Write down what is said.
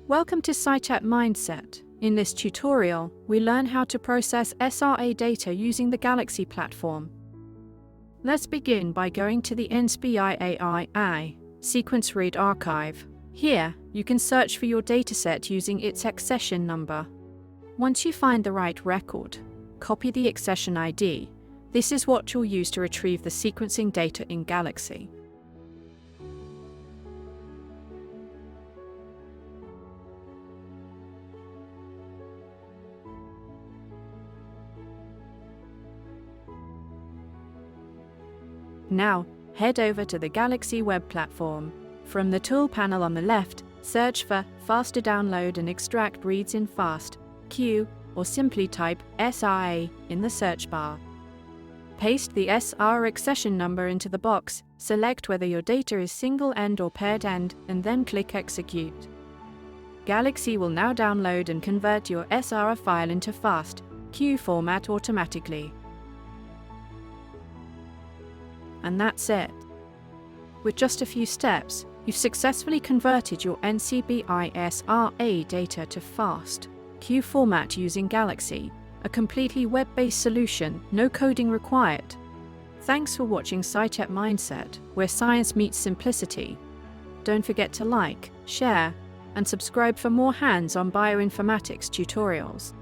Welcome to SciChat Mindset. In this tutorial, we learn how to process SRA data using the Galaxy platform. Let's begin by going to the NCBI AI Sequence Read Archive. Here, you can search for your dataset using its accession number. Once you find the right record, copy the accession ID. This is what you'll use to retrieve the sequencing data in Galaxy. Now, head over to the Galaxy web platform. From the tool panel on the left, search for Faster Download and Extract Reads in FASTQ, or simply type SRA in the search bar. Paste the SRA accession number into the box, select whether your data is single-end or paired-end, and then click Execute. Galaxy will now download and convert your SRA file into FASTQ format automatically. And that's it. With just a few steps, you've successfully converted your NCBI SRA data to FASTQ format using Galaxy, a completely web-based solution, no coding required. Thanks for watching SciChat Mindset, where science meets simplicity. Don't forget to like, share, and subscribe for more hands-on bioinformatics tutorials.